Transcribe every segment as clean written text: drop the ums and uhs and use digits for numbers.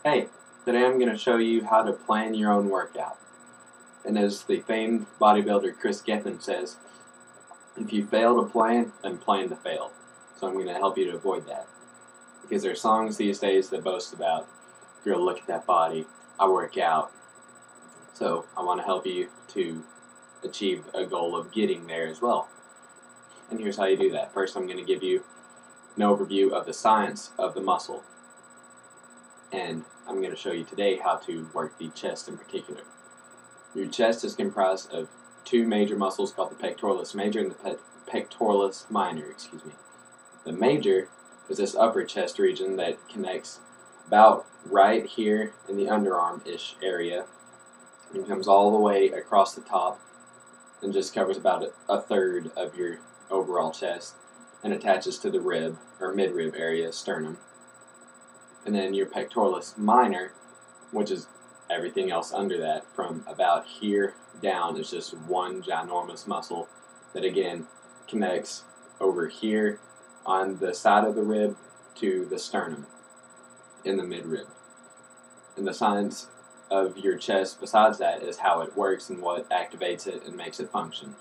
Hey, today I'm going to show you how to plan your own workout. And as the famed bodybuilder Chris Gethin says, if you fail to plan, then plan to fail. So I'm going to help you to avoid that. Because there are songs these days that boast about, girl, look at that body, I work out. So I want to help you to achieve a goal of getting there as well. And here's how you do that. First, I'm going to give you an overview of the science of the muscle. And I'm going to show you today how to work the chest in particular. Your chest is comprised of two major muscles called the pectoralis major and the pectoralis minor. The major is this upper chest region that connects about right here in the underarm-ish area and comes all the way across the top and just covers about a third of your overall chest and attaches to the rib or midrib area, sternum. And then your pectoralis minor, which is everything else under that, from about here down, is just one ginormous muscle that again connects over here on the side of the rib to the sternum in the midrib. And the science of your chest besides that is how it works and what activates it and makes it function.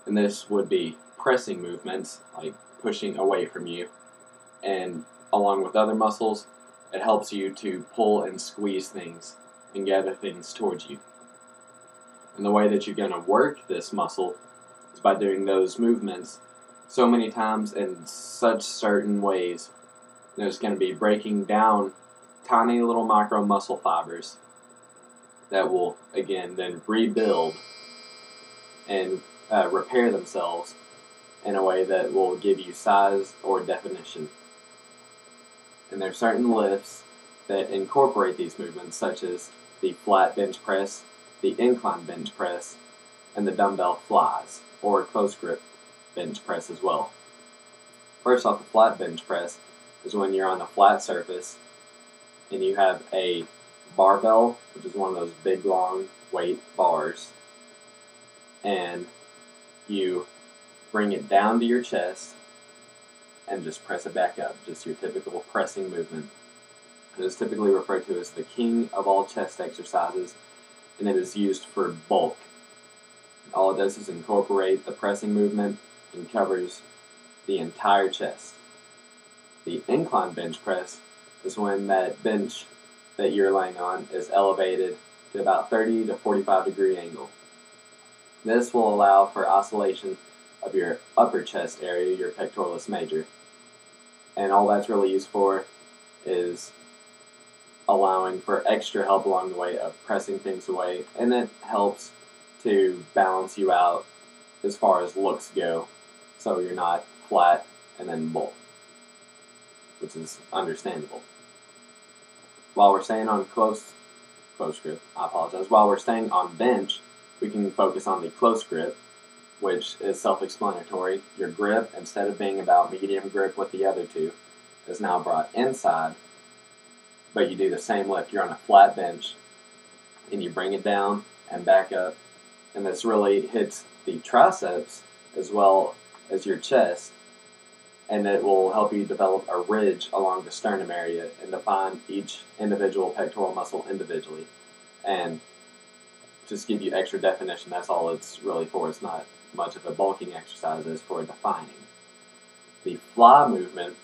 And this would be pressing movements, like pushing away from you, and along with other muscles, it helps you to pull and squeeze things and gather things towards you. And the way that you're going to work this muscle is by doing those movements so many times in such certain ways. There's going to be breaking down tiny little micro muscle fibers that will, again, then rebuild and repair themselves in a way that will give you size or definition. And there are certain lifts that incorporate these movements, such as the flat bench press, the incline bench press, and the dumbbell flies, or close grip bench press as well. First off, the flat bench press is when you're on a flat surface and you have a barbell, which is one of those big long weight bars, and you bring it down to your chest and just press it back up, just your typical pressing movement. It is typically referred to as the king of all chest exercises, and it is used for bulk. All it does is incorporate the pressing movement and covers the entire chest. The incline bench press is when that bench that you're laying on is elevated to about 30 to 45 degree angle. This will allow for oscillation of your upper chest area, your pectoralis major. And all that's really used for is allowing for extra help along the way of pressing things away, and it helps to balance you out as far as looks go, so you're not flat and then bulk, which is understandable. While we're staying on close grip, while we're staying on bench, we can focus on the close grip, which is self-explanatory. Your grip, instead of being about medium grip with the other two, is now brought inside, but you do the same lift. You're on a flat bench, and you bring it down and back up, and this really hits the triceps as well as your chest, and it will help you develop a ridge along the sternum area and define each individual pectoral muscle individually, and just give you extra definition. That's all it's really for. It's not much of a bulking exercise, as for defining. The fly movement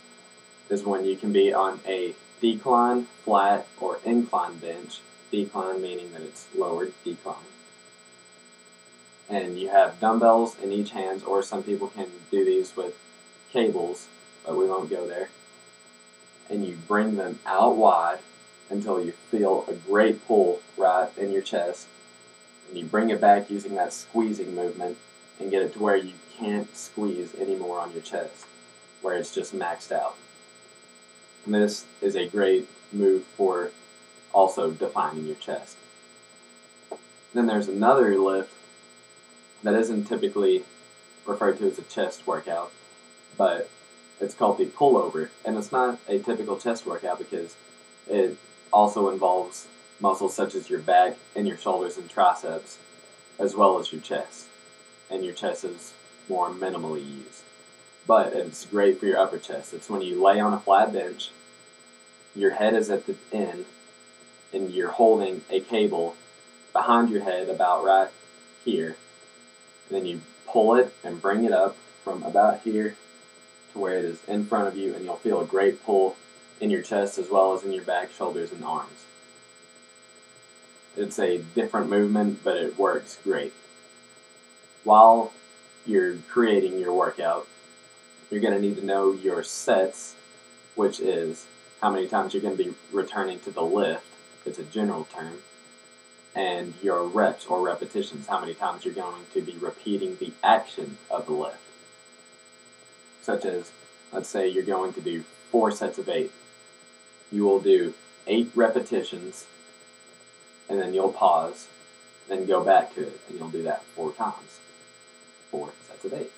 is when you can be on a decline, flat, or incline bench. Decline meaning that it's lowered, decline. And you have dumbbells in each hand, or some people can do these with cables, but we won't go there. And you bring them out wide until you feel a great pull right in your chest. And you bring it back using that squeezing movement and get it to where you can't squeeze anymore on your chest, where it's just maxed out. And this is a great move for also defining your chest. Then there's another lift that isn't typically referred to as a chest workout, but it's called the pullover. And it's not a typical chest workout because it also involves muscles such as your back and your shoulders and triceps, as well as your chest. And your chest is more minimally used. But it's great for your upper chest. It's when you lay on a flat bench your head is at the end, and you're holding a cable behind your head about right here. And then you pull it and bring it up from about here to where it is in front of you, and you'll feel a great pull in your chest as well as in your back, shoulders, and arms. It's a different movement, but it works great. While you're creating your workout, you're going to need to know your sets, which is how many times you're going to be returning to the lift. It's a general term. And your reps or repetitions, how many times you're going to be repeating the action of the lift. Such as, let's say you're going to do 4 sets of 8. You will do 8 repetitions, and then you'll pause, then go back to it, and you'll do that 4 times. 4 sets of 8.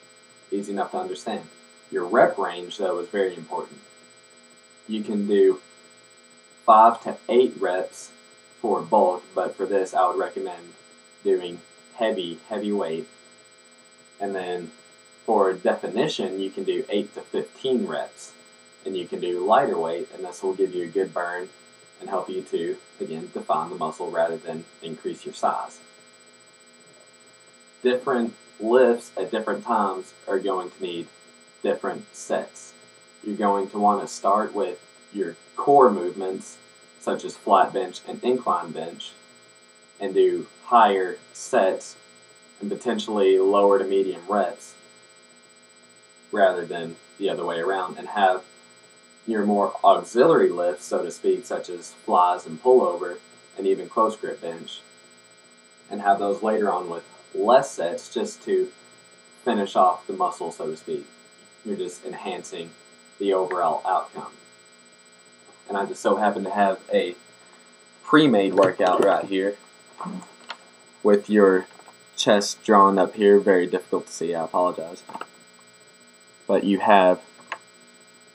Easy enough to understand. Your rep range, though, is very important. You can do 5 to 8 reps for bulk, but for this I would recommend doing heavy weight. And then for definition, you can do 8 to 15 reps, and you can do lighter weight, and this will give you a good burn and help you to, again, define the muscle rather than increase your size. Different lifts at different times are going to need different sets. You're going to want to start with your core movements, such as flat bench and incline bench, and do higher sets and potentially lower to medium reps rather than the other way around, and have your more auxiliary lifts, so to speak, such as flies and pullover and even close grip bench, and have those later on with less sets just to finish off the muscle, so to speak. You're just enhancing the overall outcome. And I just so happen to have a pre-made workout right here with your chest drawn up here. Very difficult to see, I apologize. But you have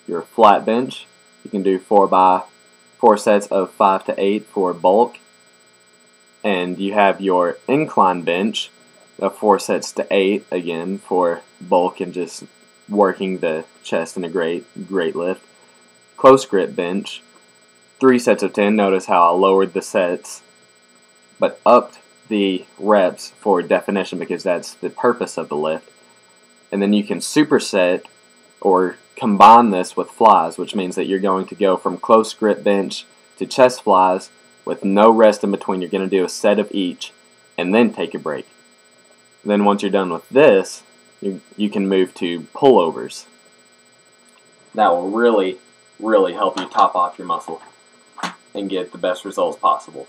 your flat bench. You can do 4 sets of 5 to 8 for bulk. And you have your incline bench of 4 sets to 8, again, for bulk and just working the chest in a great lift. Close grip bench, 3 sets of 10. Notice how I lowered the sets, but upped the reps for definition because that's the purpose of the lift. And then you can superset or combine this with flies, which means that you're going to go from close grip bench to chest flies with no rest in between. You're going to do a set of each and then take a break. Then once you're done with this, you can move to pullovers. That will really help you top off your muscle and get the best results possible.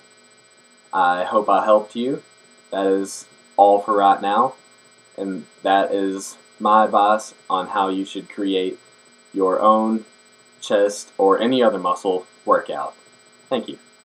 I hope I helped you. That is all for right now, and that is my advice on how you should create your own chest or any other muscle workout. Thank you.